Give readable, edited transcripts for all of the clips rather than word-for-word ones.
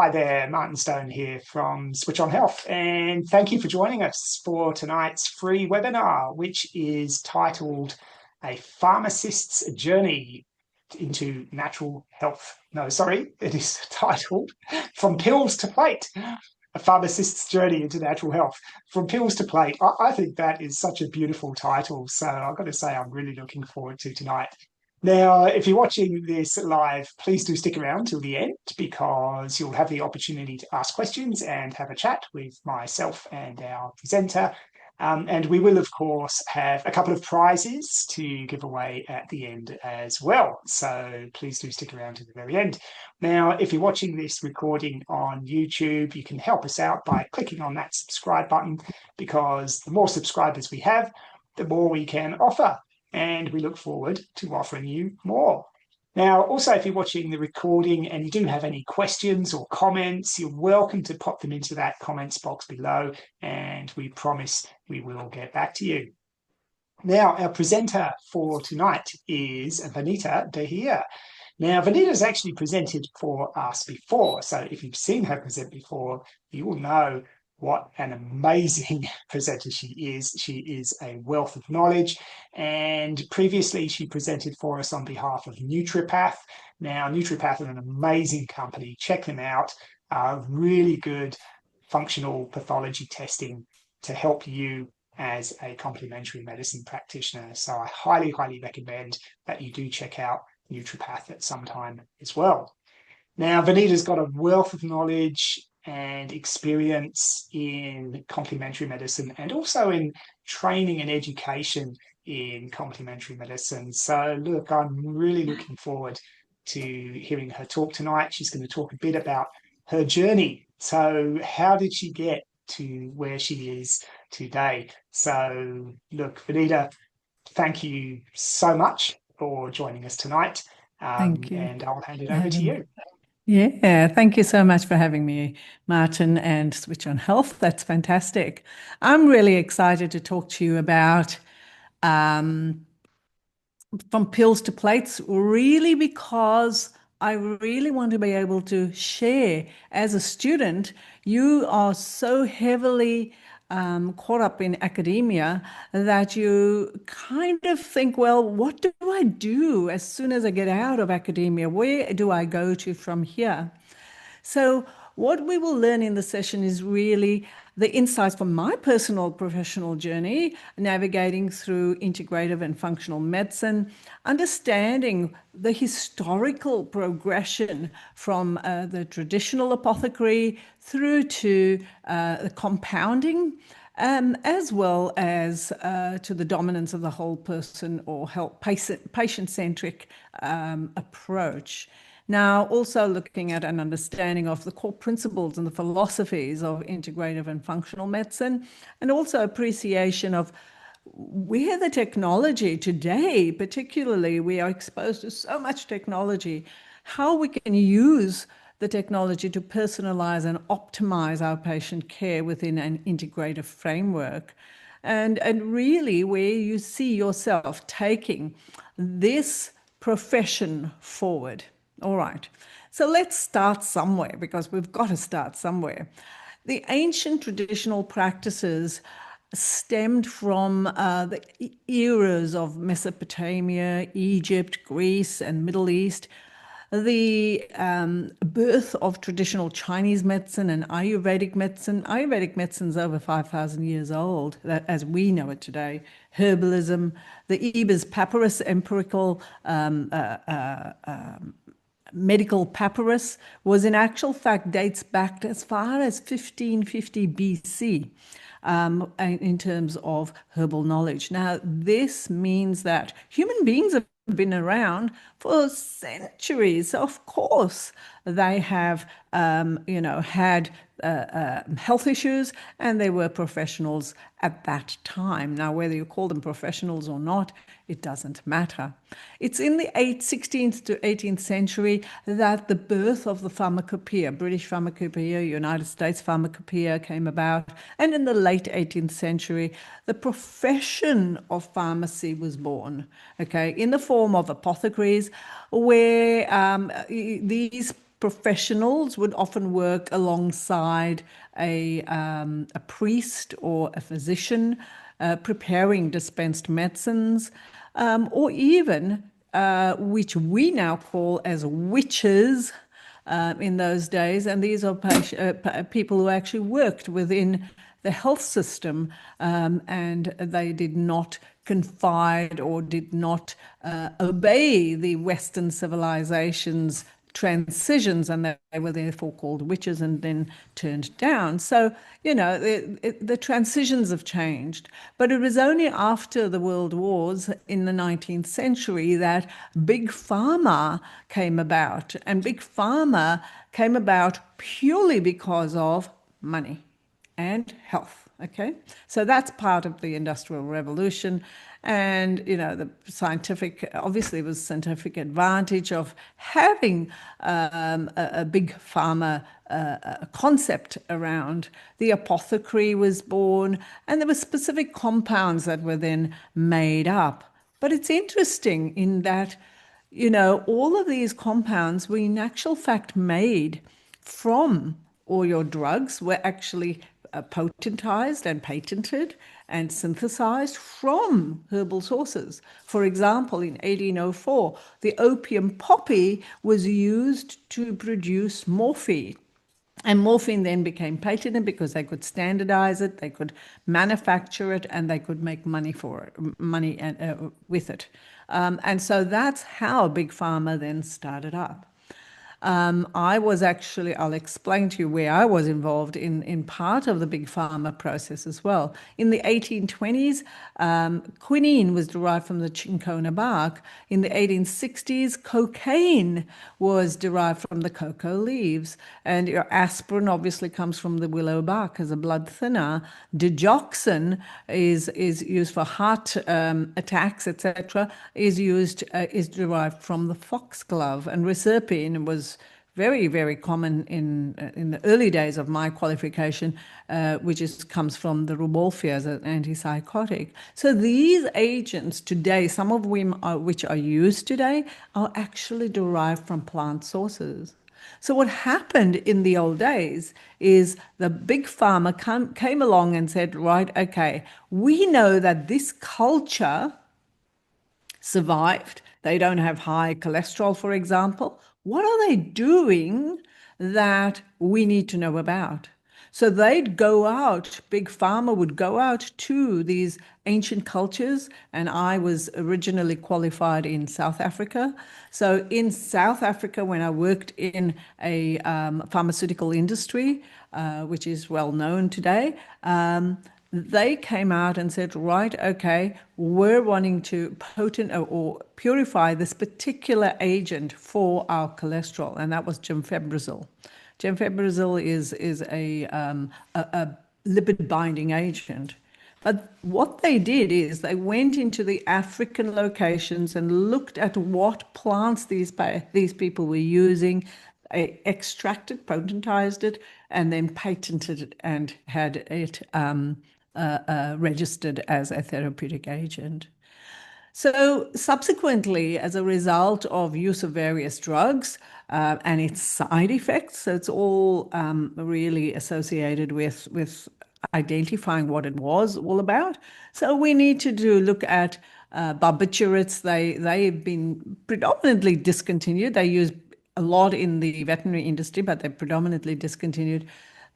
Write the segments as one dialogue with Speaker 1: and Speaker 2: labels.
Speaker 1: Hi there, Martin Stone here from Switch On Health, and thank you for joining us for tonight's free webinar, which is titled A Pharmacist's Journey into Natural Health. No, sorry, it is titled From Pills to Plate, A Pharmacist's Journey into Natural Health. From Pills to Plate. I think that is such a beautiful title, so I've got to say I'm really looking forward to tonight. Now, if you're watching this live, please do stick around till the end because you'll have the opportunity to ask questions and have a chat with myself and our presenter. And we will, of course, have a couple of prizes to give away at the end as well. So please do stick around to the very end. Now, if you're watching this recording on YouTube, you can help us out by clicking on that subscribe button because the more subscribers we have, the more we can offer. And we look forward to offering you more. Now, also, if you're watching the recording and you do have any questions or comments, you're welcome to pop them into that comments box below, and we promise we will get back to you. Now, our presenter for tonight is Vanita Dahir. Now, Vanita's actually presented for us before, so if you've seen her present before, you will know what an amazing presenter she is. She is a wealth of knowledge. And previously, she presented for us on behalf of NutriPath. Now, NutriPath is an amazing company. Check them out. Really good functional pathology testing to help you as a complementary medicine practitioner. So I highly, highly recommend that you do check out NutriPath at some time as well. Now, Vanita's got a wealth of knowledge and experience in complementary medicine and also in training and education in complementary medicine. So look, I'm really looking forward to hearing her talk tonight. She's going to talk a bit about her journey. So how did she get to where she is today? So look, Vanita, thank you so much for joining us tonight.
Speaker 2: Thank you
Speaker 1: And I'll hand it
Speaker 2: for
Speaker 1: over to
Speaker 2: having me.
Speaker 1: you.
Speaker 2: Yeah, thank you so much for having me, Martin, and Switch on Health. That's fantastic. I'm really excited to talk to you about um, from pills to plates, really because I really want to be able to share. As a student, you are so heavily caught up in academia that you kind of think, well, what do I do as soon as I get out of academia? Where do I go to from here? So, what we will learn in the session is really the insights from my personal professional journey, navigating through integrative and functional medicine, understanding the historical progression from the traditional apothecary through to the compounding. As well as to the dominance of the whole person or patient-centric approach. Now, also looking at an understanding of the core principles and the philosophies of integrative and functional medicine, and also appreciation of where the technology today, particularly, we are exposed to so much technology, how we can use the technology to personalize and optimize our patient care within an integrative framework. And really where you see yourself taking this profession forward. All right, so let's start somewhere because we've got to start somewhere. The ancient traditional practices stemmed from the eras of Mesopotamia, Egypt, Greece, and Middle East. The birth of traditional Chinese medicine and Ayurvedic medicine. Ayurvedic medicine is over 5,000 years old, as we know it today. Herbalism, the Ebers Papyrus, empirical medical papyrus, was in actual fact dates back as far as 1550 BC. In terms of herbal knowledge. Now, this means that human beings have been around for centuries. Of course, they have, had health issues, and they were professionals at that time. Now, whether you call them professionals or not, it doesn't matter. It's in the 16th to 18th century that the birth of the pharmacopoeia, British pharmacopoeia, United States pharmacopoeia came about. And in the late 18th century, the profession of pharmacy was born, okay, in the form of apothecaries, where these professionals would often work alongside a priest or a physician, preparing dispensed medicines, or even which we now call as witches in those days. And these are people who actually worked within the health system, and they did not confide or did not obey the Western civilization's transitions, and they were therefore called witches and then turned down. So, the transitions have changed. But it was only after the World Wars in the 19th century that Big Pharma came about. And Big Pharma came about purely because of money and health. Okay, so that's part of the Industrial Revolution. And, the scientific, obviously, was scientific advantage of having a big pharma concept around. The apothecary was born, and there were specific compounds that were then made up. But it's interesting in that, all of these compounds were in actual fact made from, or your drugs were actually potentized and patented and synthesized from herbal sources. For example, in 1804, the opium poppy was used to produce morphine. And morphine then became patented because they could standardize it, they could manufacture it, and they could make money for it, with it. And so that's how Big Pharma then started up. I was actually, I'll explain to you where I was involved in part of the big pharma process as well. In the 1820s, quinine was derived from the cinchona bark. In the 1860s, cocaine was derived from the cocoa leaves. And your aspirin obviously comes from the willow bark as a blood thinner. Digoxin is used for heart attacks, etc., is derived from the foxglove. And reserpine was very, very common in the early days of my qualification, which comes from the Rauwolfia as an antipsychotic. So these agents today, some of which are used today, are actually derived from plant sources. So what happened in the old days is the big pharma came along and said, right, okay, we know that this culture survived. They don't have high cholesterol, for example. What are they doing that we need to know about? So they'd go out, Big Pharma would go out to these ancient cultures, and I was originally qualified in South Africa. So in South Africa, when I worked in a pharmaceutical industry, which is well known today, they came out and said, right, okay, we're wanting to potent or purify this particular agent for our cholesterol, and that was gemfibrozil. Gemfibrozil is a lipid binding agent. But what they did is they went into the African locations and looked at what plants these people were using, extracted, potentized it, and then patented it and had it registered as a therapeutic agent. So subsequently, as a result of use of various drugs and its side effects, so it's all really associated with identifying what it was all about. So we need to look at barbiturates. They've been predominantly discontinued. They use a lot in the veterinary industry, but they're predominantly discontinued.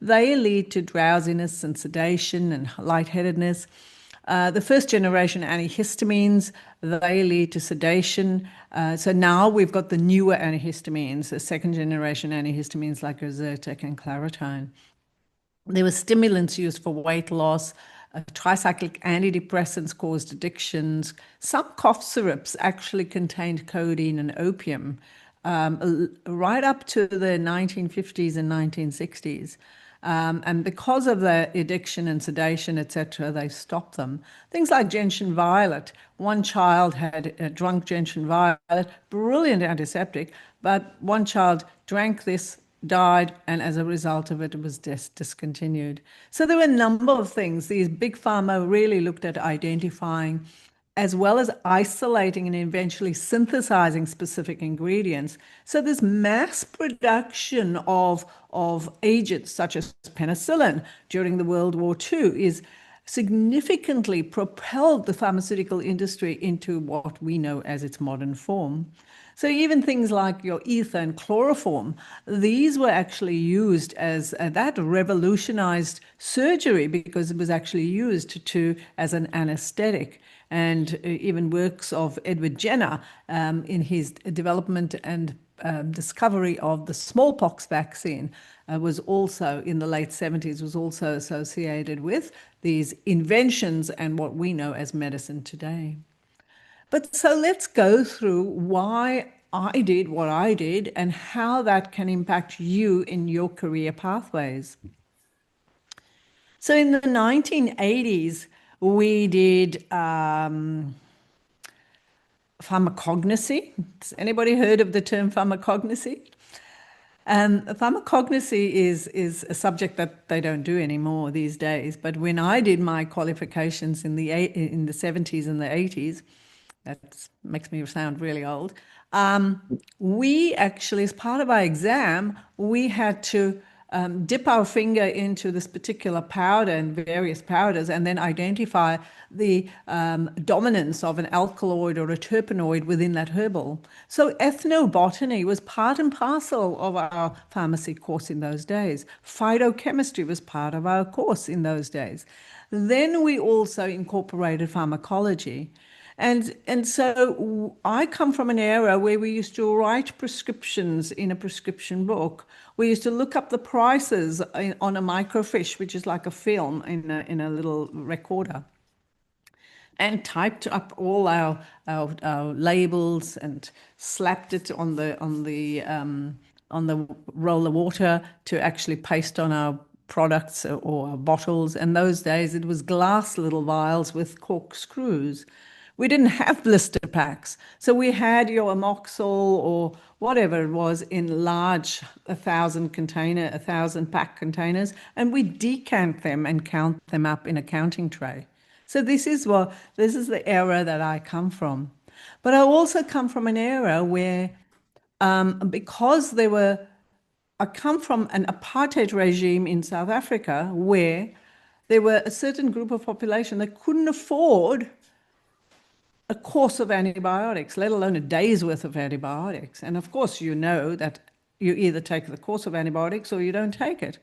Speaker 2: They lead to drowsiness and sedation and lightheadedness. The first generation antihistamines, they lead to sedation. So now we've got the newer antihistamines, the second generation antihistamines like Ozurdex and Claritine. There were stimulants used for weight loss. Tricyclic antidepressants caused addictions. Some cough syrups actually contained codeine and opium, right up to the 1950s and 1960s. And because of the addiction and sedation, etc., they stopped them. Things like gentian violet. One child had drunk gentian violet, brilliant antiseptic, but one child drank this, died, and as a result of it, it was discontinued. So there were a number of things. These big pharma really looked at identifying as well as isolating and eventually synthesizing specific ingredients. So this mass production of agents such as penicillin during the World War II is significantly propelled the pharmaceutical industry into what we know as its modern form. So even things like your ether and chloroform, these were actually used as that revolutionized surgery because it was actually used to as an anesthetic. And even works of Edward Jenner in his development and discovery of the smallpox vaccine was also in the late 70s, was also associated with these inventions and what we know as medicine today. But so let's go through why I did what I did and how that can impact you in your career pathways. So in the 1980s, we did pharmacognosy. Has anybody heard of the term pharmacognosy? Pharmacognosy is a subject that they don't do anymore these days. But when I did my qualifications in the 70s and the 80s, that makes me sound really old. We actually, as part of our exam, we had to dip our finger into this particular powder and various powders and then identify the dominance of an alkaloid or a terpenoid within that herbal. So ethnobotany was part and parcel of our pharmacy course in those days. Phytochemistry was part of our course in those days. Then we also incorporated pharmacology. And so I come from an era where we used to write prescriptions in a prescription book. We used to look up the prices on a microfiche, which is like a film in a little recorder, and typed up all our labels and slapped it on the roll of water to actually paste on our products or our bottles. And those days it was glass little vials with cork screws. We didn't have blister packs. So we had your amoxil or whatever it was in large 1,000 pack containers, and we decant them and count them up in a counting tray. So this is the era that I come from. But I also come from an era where because I come from an apartheid regime in South Africa where there were a certain group of population that couldn't afford a course of antibiotics, let alone a day's worth of antibiotics. And of course, you know that you either take the course of antibiotics or you don't take it.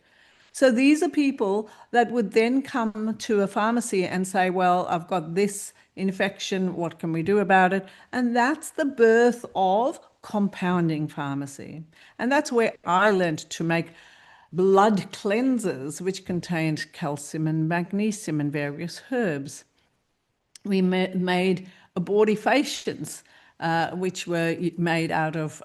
Speaker 2: So these are people that would then come to a pharmacy and say, well, I've got this infection, what can we do about it? And that's the birth of compounding pharmacy. And that's where I learned to make blood cleansers, which contained calcium and magnesium and various herbs. We made abortifacients, which were made out of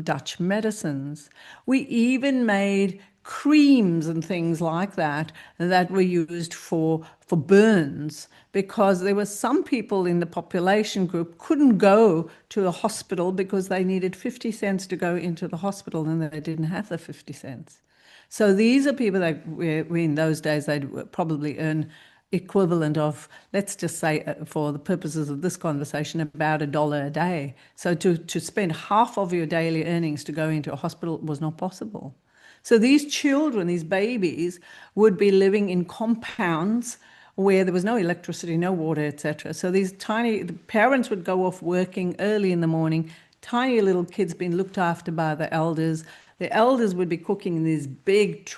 Speaker 2: Dutch medicines. We even made creams and things like that that were used for burns because there were some people in the population group couldn't go to the hospital because they needed 50 cents to go into the hospital and they didn't have the 50 cents. So these are people that we in those days they'd probably earn equivalent of, let's just say for the purposes of this conversation, about $1 a day. So to spend half of your daily earnings to go into a hospital was not possible. So these children, these babies, would be living in compounds where there was no electricity, no water, etc. So the parents would go off working early in the morning, tiny little kids being looked after by the elders. The elders would be cooking in these big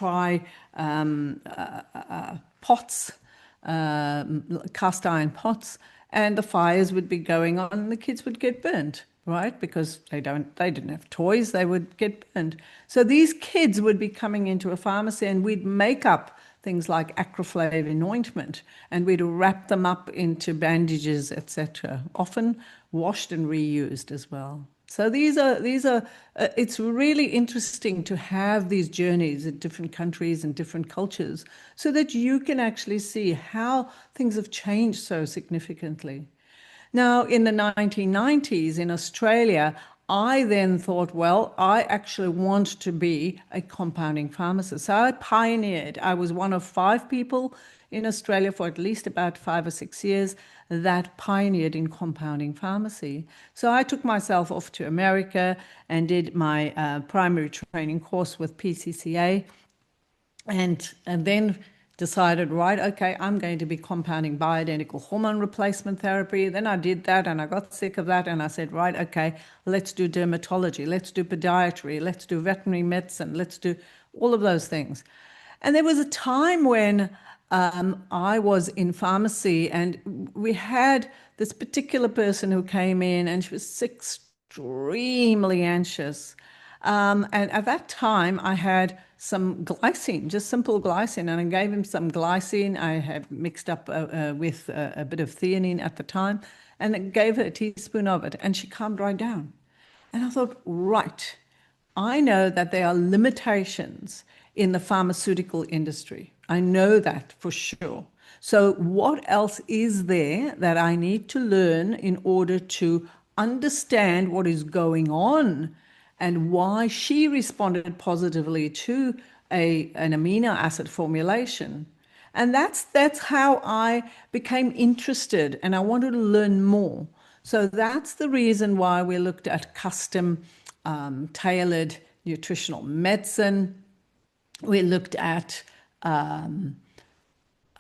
Speaker 2: pots, cast iron pots, and the fires would be going on and the kids would get burnt, right? Because they didn't have toys, they would get burnt. So these kids would be coming into a pharmacy and we'd make up things like acroflavin ointment and we'd wrap them up into bandages, etc., often washed and reused as well. So these are it's really interesting to have these journeys in different countries and different cultures so that you can actually see how things have changed so significantly. Now, in the 1990s in Australia, I then thought, well, I actually want to be a compounding pharmacist. So I pioneered. I was one of 5 people in Australia for at least about 5 or 6 years that pioneered in compounding pharmacy. So I took myself off to America and did my primary training course with PCCA and then decided, right, okay, I'm going to be compounding bioidentical hormone replacement therapy. Then I did that and I got sick of that. And I said, right, okay, let's do dermatology, let's do podiatry, let's do veterinary medicine, let's do all of those things. And there was a time when I was in pharmacy and we had this particular person who came in and she was extremely anxious. And at that time, I had some glycine, just simple glycine, and I gave him some glycine. I had mixed up with a bit of theanine at the time, and I gave her a teaspoon of it, and she calmed right down. And I thought, right, I know that there are limitations in the pharmaceutical industry. I know that for sure. So, what else is there that I need to learn in order to understand what is going on and why she responded positively to an amino acid formulation? And that's how I became interested and I wanted to learn more. So that's the reason why we looked at custom tailored nutritional medicine. We looked at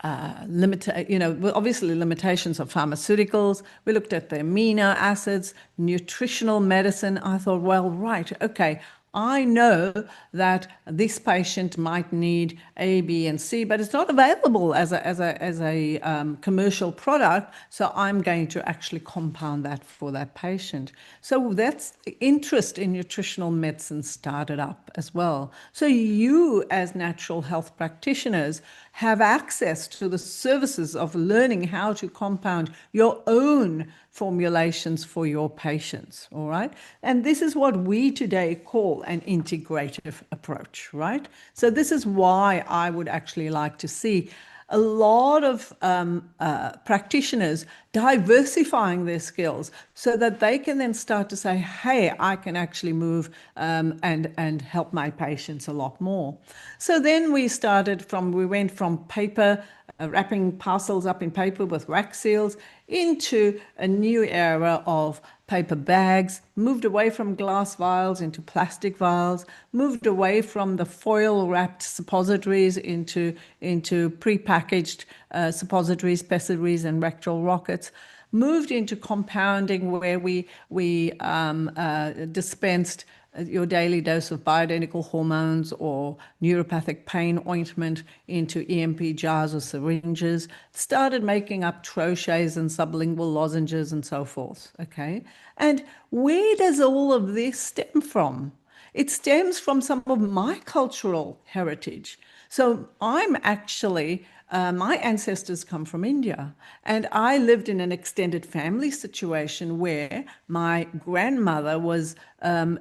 Speaker 2: obviously limitations of pharmaceuticals. We looked at the amino acids, nutritional medicine. I thought, well, right, okay, I know that this patient might need A, B, and C, but it's not available as a commercial product. So I'm going to actually compound that for that patient. So that's the interest in nutritional medicine started up as well. So you, as natural health practitioners, have access to the services of learning how to compound your own formulations for your patients, all right? And this is what we today call an integrative approach, right? So this is why I would actually like to see a lot of practitioners diversifying their skills so that they can then start to say, hey, I can actually move and help my patients a lot more. So then we went from paper, wrapping parcels up in paper with wax seals into a new era of paper bags, moved away from glass vials into plastic vials, moved away from the foil wrapped suppositories into prepackaged suppositories, pessaries, and rectal rockets. Moved into compounding where we dispensed your daily dose of bioidentical hormones or neuropathic pain ointment into EMP jars or syringes, started making up trochets and sublingual lozenges and so forth. Okay. And where does all of this stem from? It stems from some of my cultural heritage. So I'm actually, my ancestors come from India, and I lived in an extended family situation where my grandmother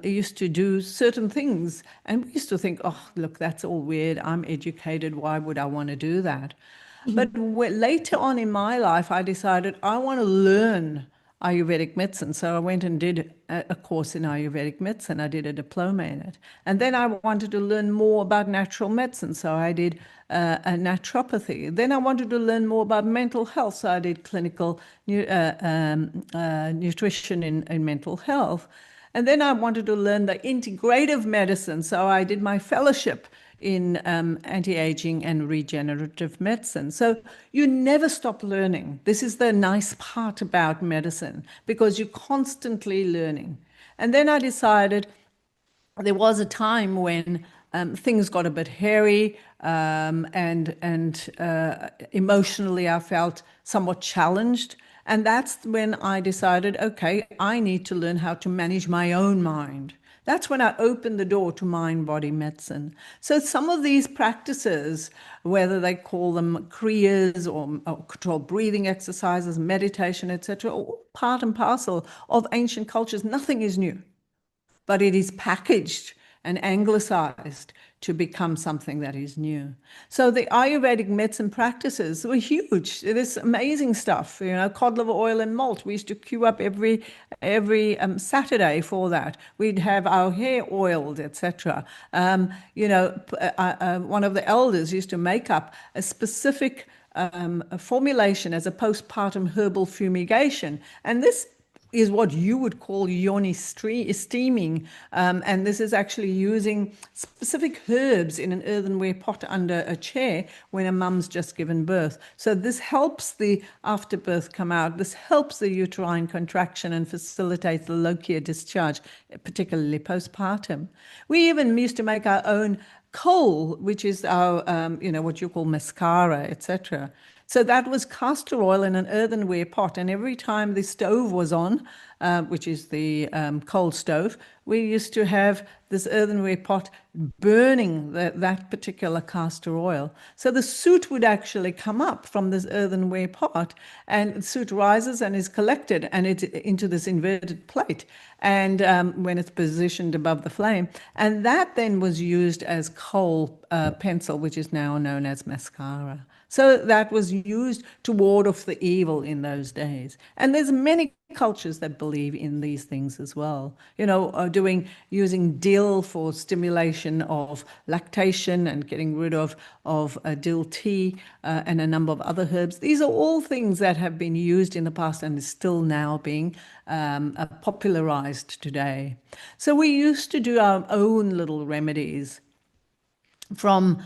Speaker 2: used to do certain things, and we used to think, oh, look, that's all weird. I'm educated. Why would I want to do that? But later on in my life, I decided I want to learn Ayurvedic medicine. So I went and did a course in Ayurvedic medicine. I did a diploma in it. And then I wanted to learn more about natural medicine. So I did a naturopathy. Then I wanted to learn more about mental health. So I did clinical nutrition in mental health. And then I wanted to learn the integrative medicine. So I did my fellowship in anti-aging and regenerative medicine. So you never stop learning. This is the nice part about medicine because you're constantly learning. And then I decided there was a time when things got a bit hairy and emotionally I felt somewhat challenged. And that's when I decided, okay, I need to learn how to manage my own mind. That's when I opened the door to mind body medicine. So some of these practices, whether they call them kriyas or controlled breathing exercises, meditation, etc., all part and parcel of ancient cultures. Nothing is new, but it is packaged and anglicized to become something that is new. So the Ayurvedic medicine practices were huge. This amazing stuff, cod liver oil and malt. We used to queue up every Saturday for that. We'd have our hair oiled, etc. One of the elders used to make up a specific a formulation as a postpartum herbal fumigation, and this is what you would call yoni steaming. And this is actually using specific herbs in an earthenware pot under a chair when a mum's just given birth. So this helps the afterbirth come out. This helps the uterine contraction and facilitates the lochia discharge, particularly postpartum. We even used to make our own kohl, which is our, what you call mascara, etc. So that was castor oil in an earthenware pot. And every time the stove was on, which is the coal stove, we used to have this earthenware pot burning that particular castor oil. So the soot would actually come up from this earthenware pot, and the soot rises and is collected and it's into this inverted plate. And when it's positioned above the flame, and that then was used as coal pencil, which is now known as mascara. So that was used to ward off the evil in those days. And there's many cultures that believe in these things as well. Using dill for stimulation of lactation and getting rid of dill tea and a number of other herbs. These are all things that have been used in the past and is still now being popularized today. So we used to do our own little remedies from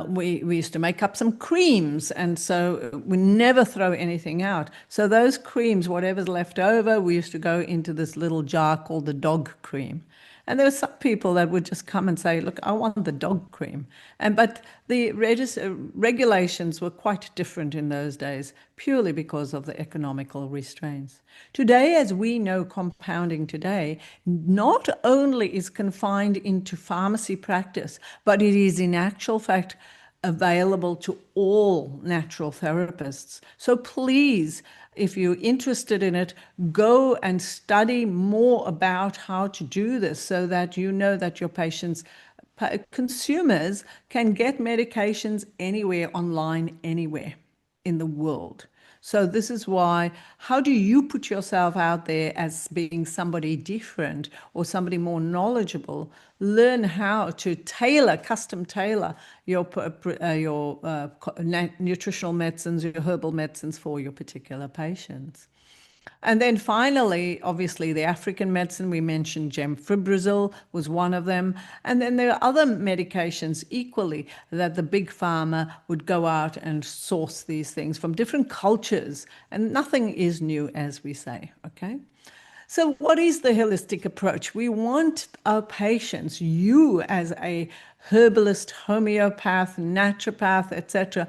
Speaker 2: we used to make up some creams, and so we never throw anything out. So those creams, whatever's left over, we used to go into this little jar called the dog cream. And there were some people that would just come and say, look, I want the dog cream. But the regulations were quite different in those days, purely because of the economical restraints. Today, as we know, compounding today not only is confined into pharmacy practice, but it is in actual fact available to all natural therapists. So please, if you're interested in it, go and study more about how to do this so that you know that your patients, consumers, can get medications anywhere, online, anywhere in the world. So this is why, how do you put yourself out there as being somebody different or somebody more knowledgeable? Learn how to custom tailor your nutritional medicines, your herbal medicines for your particular patients. And then finally, obviously, the African medicine, we mentioned gemfibrozil was one of them. And then there are other medications equally that the big pharma would go out and source these things from different cultures. And nothing is new, as we say, okay? So what is the holistic approach? We want our patients, you as a herbalist, homeopath, naturopath, etc.,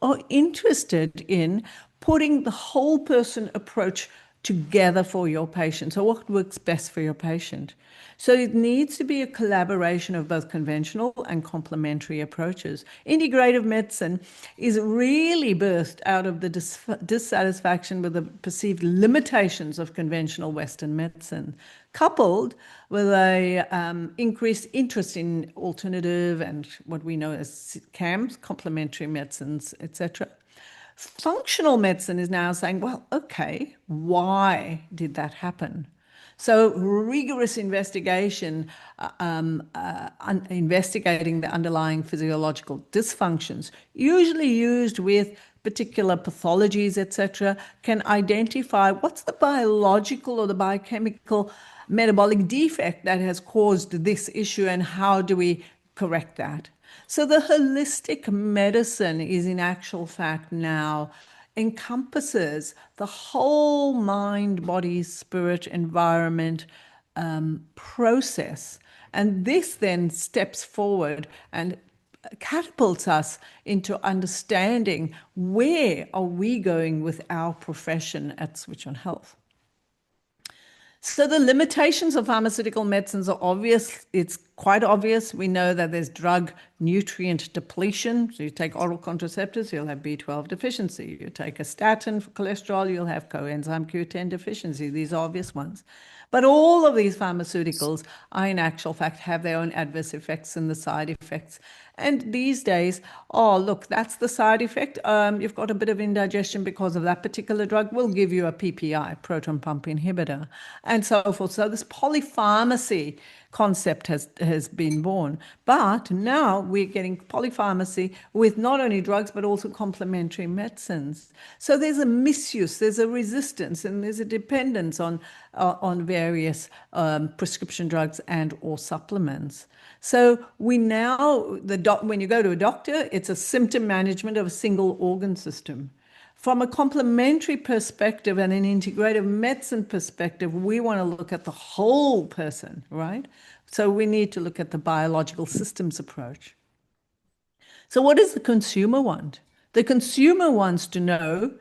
Speaker 2: are interested in putting the whole person approach together for your patient. So what works best for your patient? So it needs to be a collaboration of both conventional and complementary approaches. Integrative medicine is really birthed out of the dissatisfaction with the perceived limitations of conventional Western medicine, coupled with a increased interest in alternative and what we know as CAMs, complementary medicines, etc. Functional medicine is now saying, well, okay, why did that happen? So rigorous investigation, investigating the underlying physiological dysfunctions, usually used with particular pathologies, etc., can identify what's the biological or the biochemical metabolic defect that has caused this issue and how do we correct that. So the holistic medicine is in actual fact now encompasses the whole mind, body, spirit, environment process. And this then steps forward and catapults us into understanding where are we going with our profession at Switch on Health. So the limitations of pharmaceutical medicines are obvious. It's quite obvious. We know that there's drug nutrient depletion. So you take oral contraceptives, you'll have B12 deficiency. You take a statin for cholesterol, you'll have coenzyme Q10 deficiency. These are obvious ones. But all of these pharmaceuticals are in actual fact have their own adverse effects and the side effects. And these days, oh, look, that's the side effect. You've got a bit of indigestion because of that particular drug. We'll give you a PPI, proton pump inhibitor, and so forth. So this polypharmacy concept has been born. But now we're getting polypharmacy with not only drugs, but also complementary medicines. So there's a misuse, there's a resistance, and there's a dependence on various prescription drugs and or supplements. So we now, when you go to a doctor, it's a symptom management of a single organ system. From a complementary perspective and an integrative medicine perspective, we want to look at the whole person, right? So we need to look at the biological systems approach. So what does the consumer want? The consumer wants to know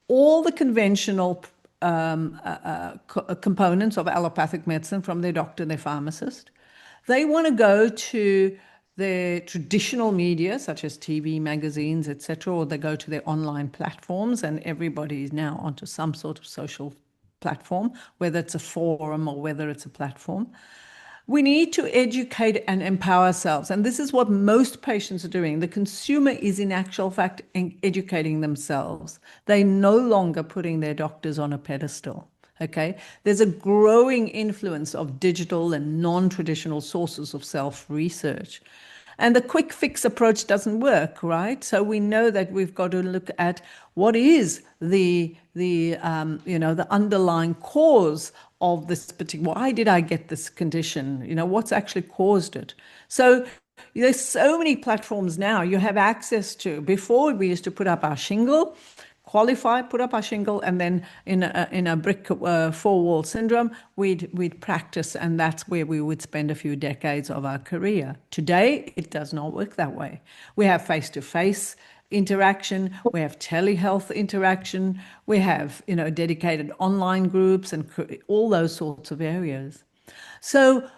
Speaker 2: all the conventional components of allopathic medicine from their doctor, their pharmacist. They want to go to their traditional media, such as TV, magazines, etc., or they go to their online platforms, and everybody is now onto some sort of social platform, whether it's a forum or whether it's a platform. We need to educate and empower ourselves. And this is what most patients are doing. The consumer is in actual fact educating themselves. They're no longer putting their doctors on a pedestal. Okay. There's a growing influence of digital and non-traditional sources of self-research. And the quick fix approach doesn't work, right? So we know that we've got to look at what is the underlying cause of this particular. Why did I get this condition? What's actually caused it? So there's so many platforms now you have access to. Before we used to put up our shingle, qualify, put up our shingle, and then in a brick four-wall syndrome, we'd practice, and that's where we would spend a few decades of our career. Today, it does not work that way. We have face-to-face interaction, we have telehealth interaction, we have dedicated online groups and all those sorts of areas. So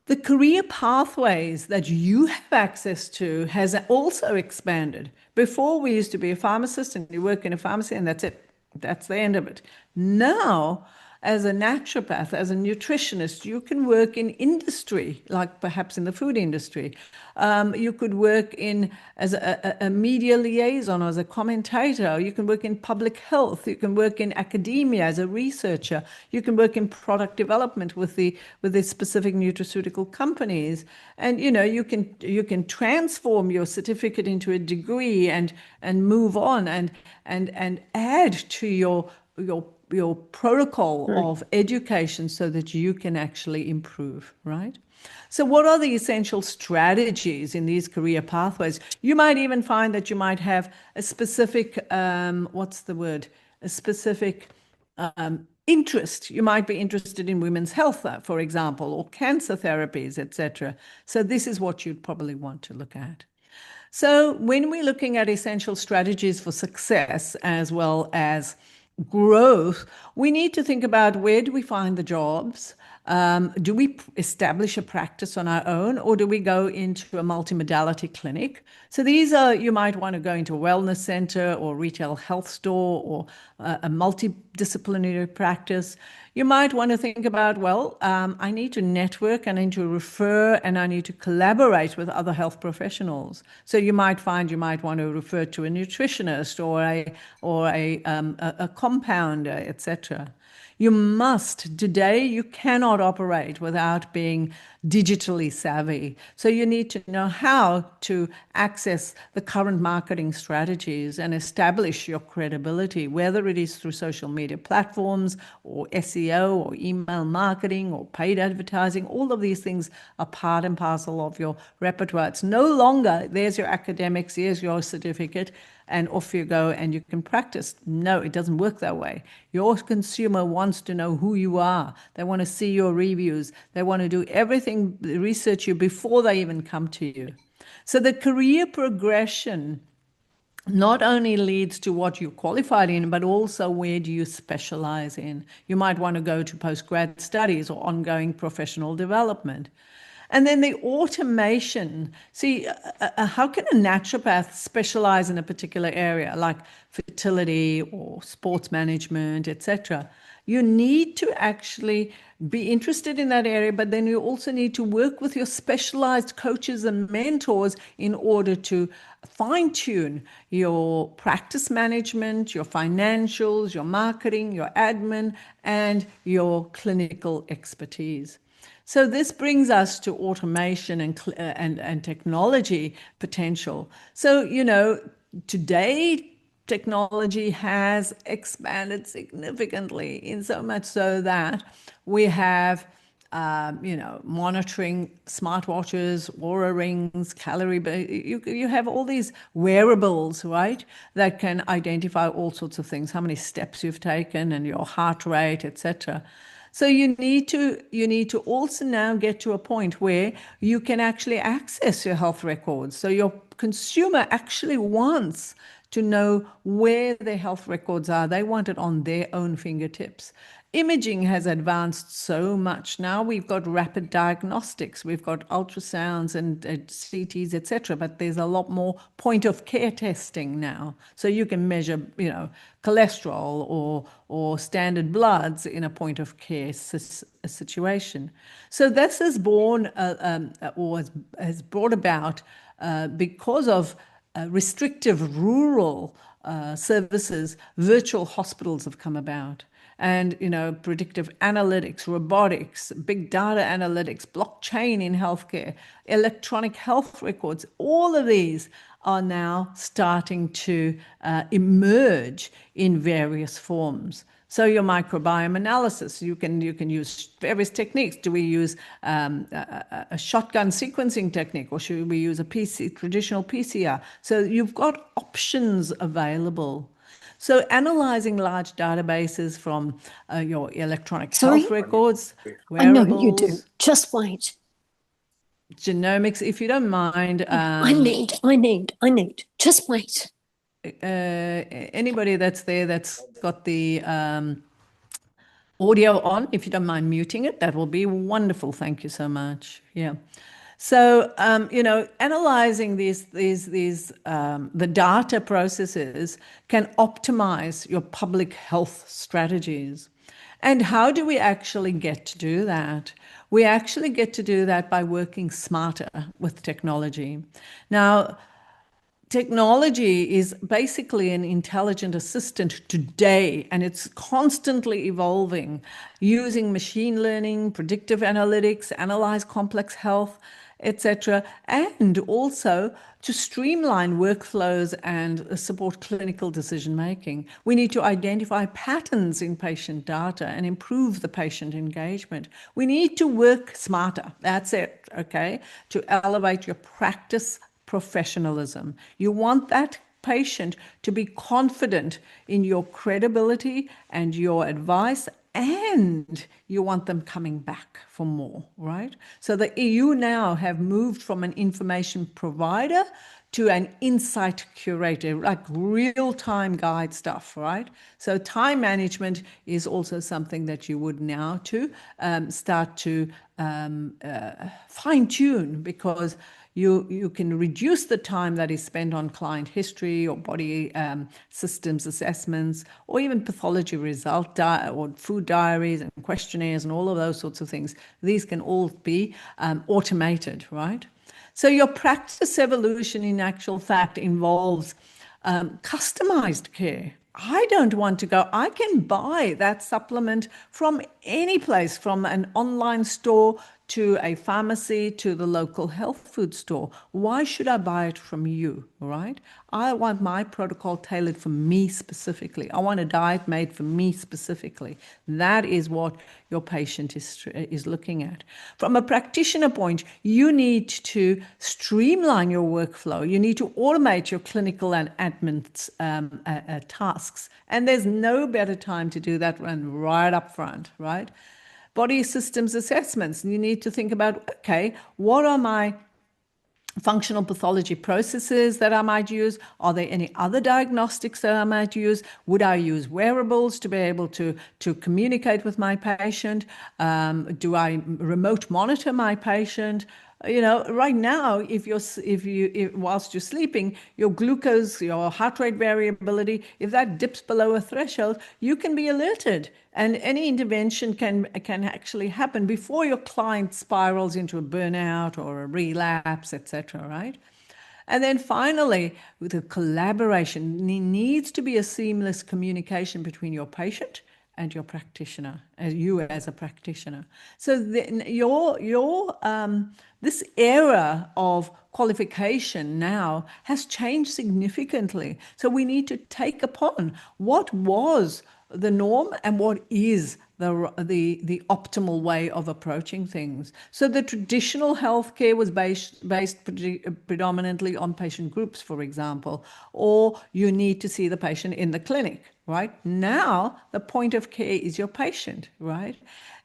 Speaker 2: the career pathways that you have access to has also expanded. Before, we used to be a pharmacist and you work in a pharmacy and that's it. That's the end of it. Now, as a naturopath, as a nutritionist, you can work in industry, like perhaps in the food industry. You could work as a media liaison, as a commentator. You can work in public health. You can work in academia as a researcher. You can work in product development with the specific nutraceutical companies. And you can transform your certificate into a degree and move on and add to your protocol of education so that you can actually improve, right? So what are the essential strategies in these career pathways? You might even find that you might have a specific, interest. You might be interested in women's health, for example, or cancer therapies, etc. So this is what you'd probably want to look at. So when we're looking at essential strategies for success as well as growth, we need to think about where do we find the jobs? Do we establish a practice on our own, or do we go into a multimodality clinic? So these are, you might want to go into a wellness center or retail health store or a multidisciplinary practice. You might want to think about, well, I need to network, I need to refer, and I need to collaborate with other health professionals. So you might find you might want to refer to a nutritionist or a compounder, etc. You must, today, you cannot operate without being digitally savvy. So you need to know how to access the current marketing strategies and establish your credibility, whether it is through social media platforms or SEO or email marketing or paid advertising. All of these things are part and parcel of your repertoire. It's no longer, there's your academics, here's your certificate, and off you go and you can practice. No, it doesn't work that way. Your consumer wants to know who you are. They want to see your reviews. They want to do everything, research you before they even come to you. So the career progression not only leads to what you're qualified in, but also where do you specialize in. You might want to go to postgrad studies or ongoing professional development. And then the automation. See, how can a naturopath specialize in a particular area like fertility or sports management, etc.? You need to actually be interested in that area, but then you also need to work with your specialized coaches and mentors in order to fine tune your practice management, your financials, your marketing, your admin, and your clinical expertise. So this brings us to automation and technology potential. So, today technology has expanded significantly, in so much so that we have monitoring smartwatches, Aura rings, you have all these wearables, right, that can identify all sorts of things, how many steps you've taken and your heart rate, etc. So you need to also now get to a point where you can actually access your health records. So your consumer actually wants to know where their health records are. They want it on their own fingertips. Imaging has advanced so much. Now we've got rapid diagnostics, we've got ultrasounds and CTs, etc. But there's a lot more point of care testing now. So you can measure, cholesterol or standard bloods in a point of care situation. So this has born or has brought about because of restrictive rural services, virtual hospitals have come about. And, predictive analytics, robotics, big data analytics, blockchain in healthcare, electronic health records, all of these are now starting to emerge in various forms. So your microbiome analysis, you can use various techniques. Do we use a shotgun sequencing technique, or should we use a traditional PCR? So you've got options available. So analyzing large databases from your electronic
Speaker 3: Sorry?
Speaker 2: health records,
Speaker 3: I know you do.
Speaker 2: wearables,
Speaker 3: Just wait.
Speaker 2: genomics, if you don't mind.
Speaker 3: I need. Just wait.
Speaker 2: Anybody that's there that's got the audio on, if you don't mind muting it, that will be wonderful. Thank you so much. Yeah. So, analyzing the data processes can optimize your public health strategies. And how do we actually get to do that? We actually get to do that by working smarter with technology. Now, technology is basically an intelligent assistant today, and it's constantly evolving using machine learning, predictive analytics, analyze complex health, etc., and also to streamline workflows and support clinical decision making. We need to identify patterns in patient data and improve the patient engagement. We need to work smarter. That's it, okay? To elevate your practice professionalism. You want that patient to be confident in your credibility and your advice, and you want them coming back for more, right? So the EU now have moved from an information provider to an insight curator, like real-time guide stuff, right? So time management is also something that you would now to start to fine tune, because you can reduce the time that is spent on client history or body systems assessments, or even pathology result or food diaries and questionnaires and all of those sorts of things. These can all be automated, right? So your practice evolution in actual fact involves customized care. I don't want to go, I can buy that supplement from any place, from an online store to a pharmacy to the local health food store. Why should I buy it from you, right? I want my protocol tailored for me specifically. I want a diet made for me specifically. That is what your patient is looking at. From a practitioner point, you need to streamline your workflow. You need to automate your clinical and admin tasks. And there's no better time to do that than right up front, right? Body systems assessments. You need to think about, okay, what are my functional pathology processes that I might use? Are there any other diagnostics that I might use? Would I use wearables to be able to communicate with my patient? Do I remote monitor my patient? Right now, whilst you're sleeping, your glucose, your heart rate variability, if that dips below a threshold, you can be alerted, and any intervention can actually happen before your client spirals into a burnout or a relapse, etc. Right? And then finally, with the collaboration, there needs to be a seamless communication between your patient and your practitioner, as you as a practitioner. So this era of qualification now has changed significantly. So we need to take upon what was the norm and what is the optimal way of approaching things. So the traditional healthcare was based predominantly on patient groups, for example, or you need to see the patient in the clinic, right? Now the point of care is your patient, right?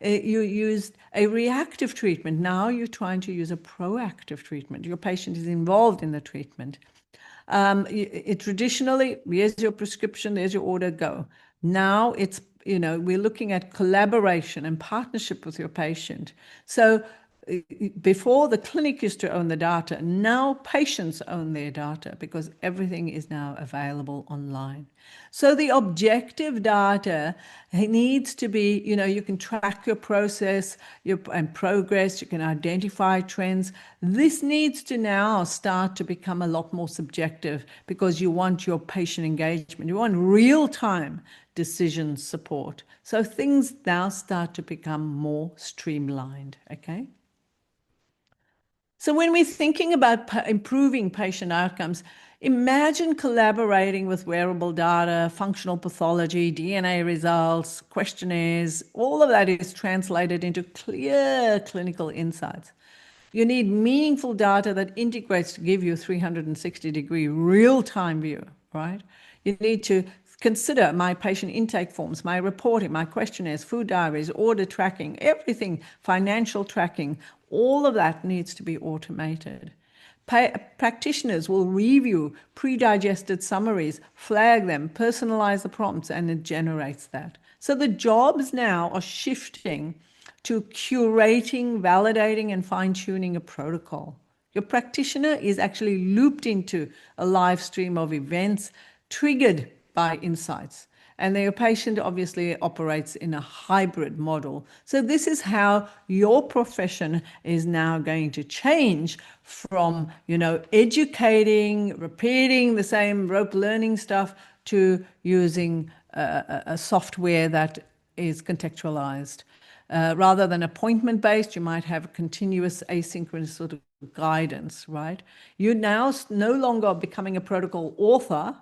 Speaker 2: You used a reactive treatment. Now you're trying to use a proactive treatment. Your patient is involved in the treatment. Traditionally, here's your prescription, there's your order, go. Now we're looking at collaboration and partnership with your patient. So before, the clinic used to own the data. Now patients own their data because everything is now available online. So the objective data needs to be, you can track your process and progress, you can identify trends. This needs to now start to become a lot more subjective because you want your patient engagement. You want real-time decision support. So things now start to become more streamlined, okay? So when we're thinking about improving patient outcomes, imagine collaborating with wearable data, functional pathology, DNA results, questionnaires. All of that is translated into clear clinical insights. You need meaningful data that integrates to give you a 360-degree real-time view, right? You need to consider my patient intake forms, my reporting, my questionnaires, food diaries, order tracking, everything, financial tracking. All of that needs to be automated. Practitioners will review pre-digested summaries, flag them, personalize the prompts, and it generates that. So the jobs now are shifting to curating, validating, and fine-tuning a protocol. Your practitioner is actually looped into a live stream of events triggered by insights. And your patient obviously operates in a hybrid model. So this is how your profession is now going to change from, educating, repeating the same rote learning stuff to using a software that is contextualized. Rather than appointment-based, you might have continuous asynchronous sort of guidance, right? You now no longer becoming a protocol author.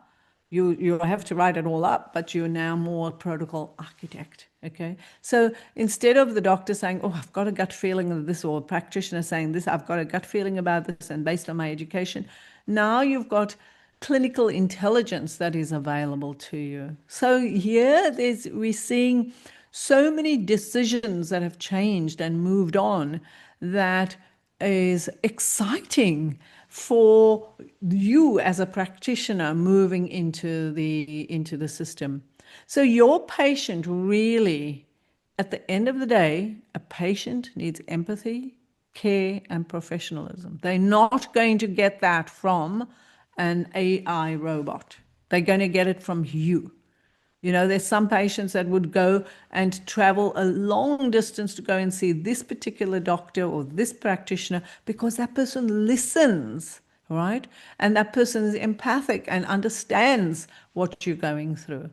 Speaker 2: You have to write it all up, but you're now more a protocol architect, okay? So instead of the doctor saying, oh, I've got a gut feeling of this, or a practitioner saying this, I've got a gut feeling about this, and based on my education, now you've got clinical intelligence that is available to you. So here we're seeing so many decisions that have changed and moved on that is exciting for you as a practitioner moving into the system. So your patient really, at the end of the day, a patient needs empathy, care, and professionalism. They're not going to get that from an AI robot. They're going to get it from you. There's some patients that would go and travel a long distance to go and see this particular doctor or this practitioner because that person listens, right? And that person is empathic and understands what you're going through.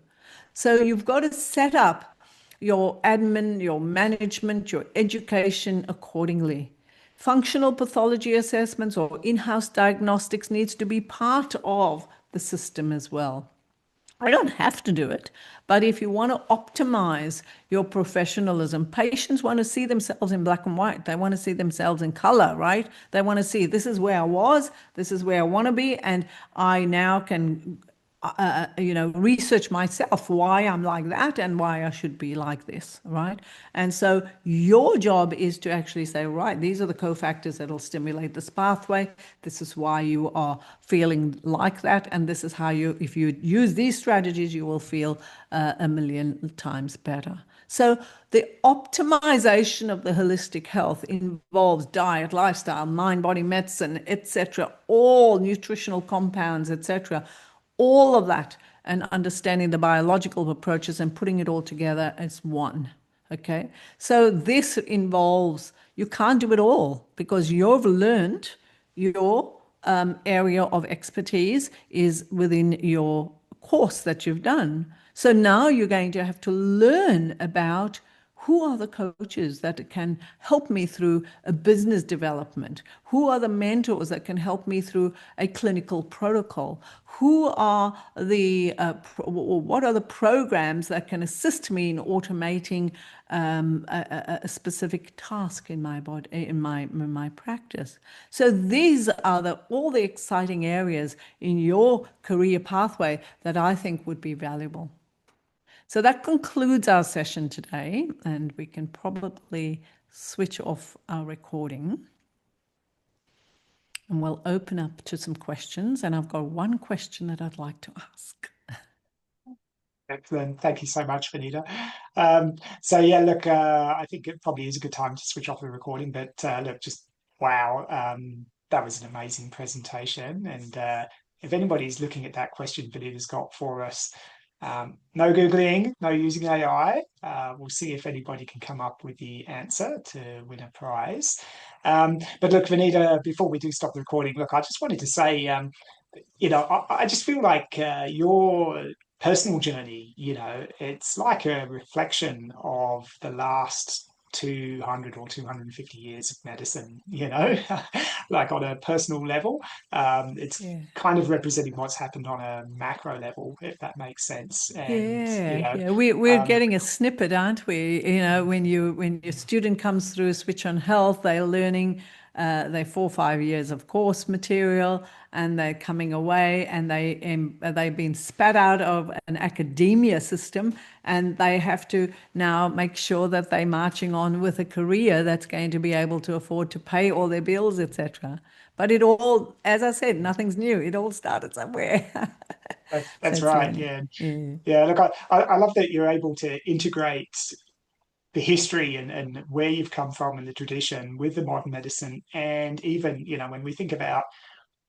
Speaker 2: So you've got to set up your admin, your management, your education accordingly. Functional pathology assessments or in-house diagnostics needs to be part of the system as well. I don't have to do it, but if you want to optimize your professionalism, patients want to see themselves in black and white. They want to see themselves in color, right? They want to see this is where I was, this is where I want to be, and I now can research myself why I'm like that and why I should be like this, right? And so your job is to actually say, right, these are the cofactors that'll stimulate this pathway. This is why you are feeling like that. And this is how you, if you use these strategies, you will feel a million times better. So the optimization of the holistic health involves diet, lifestyle, mind, body medicine, etc., all nutritional compounds, etc., all of that, and understanding the biological approaches and putting it all together as one. Okay. So this involves, you can't do it all because you've learned your area of expertise is within your course that you've done. So now you're going to have to learn about who are the coaches that can help me through a business development? Who are the mentors that can help me through a clinical protocol? Who are what are the programs that can assist me in automating a specific task in my body, in my practice? So these are all the exciting areas in your career pathway that I think would be valuable. So that concludes our session today, and we can probably switch off our recording. And we'll open up to some questions. And I've got one question that I'd like to ask.
Speaker 1: Excellent. Thank you so much, Vanita. So yeah, look, I think it probably is a good time to switch off the recording, but look, just wow, that was an amazing presentation. And if anybody's looking at that question Vanita's got for us, no Googling, no using AI. We'll see if anybody can come up with the answer to win a prize. But look, Vanita, before we do stop the recording, look, I just wanted to say, I just feel like your personal journey, it's like a reflection of the last 200 or 250 years of medicine, like on a personal level. It's
Speaker 2: Yeah.
Speaker 1: kind of representing what's happened on a macro level, if that makes sense. And,
Speaker 2: Yeah. We're getting a snippet, aren't we? When your student comes through Switch on Health, they're learning their 4 or 5 years of course material, and they're coming away, and they've been spat out of an academia system, and they have to now make sure that they're marching on with a career that's going to be able to afford to pay all their bills, etc. But it all, as I said, nothing's new. It all started somewhere. So
Speaker 1: that's
Speaker 2: it's
Speaker 1: right.
Speaker 2: learning.
Speaker 1: Yeah.
Speaker 2: Yeah.
Speaker 1: Yeah. Look, I love that you're able to integrate the history and where you've come from and the tradition with the modern medicine. And even, when we think about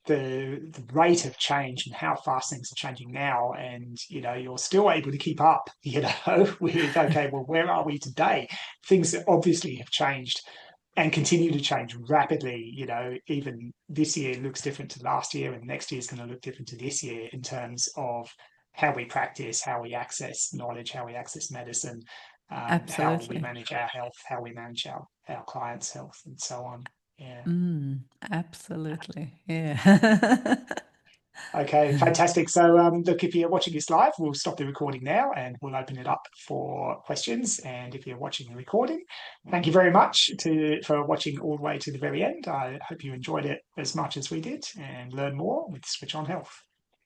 Speaker 1: the rate of change and how fast things are changing now, and you're still able to keep up, with okay, well, where are we today? Things that obviously have changed and continue to change rapidly. Even this year looks different to last year, and next year is going to look different to this year in terms of how we practice, how we access knowledge, how we access medicine, how we
Speaker 2: Absolutely.
Speaker 1: manage our health, how we manage our clients' health, and so on. Yeah.
Speaker 2: Absolutely. Yeah.
Speaker 1: Okay, fantastic. So, look, if you're watching this live, we'll stop the recording now and we'll open it up for questions. And if you're watching the recording, thank you very much for watching all the way to the very end. I hope you enjoyed it as much as we did and learn more with Switch on Health.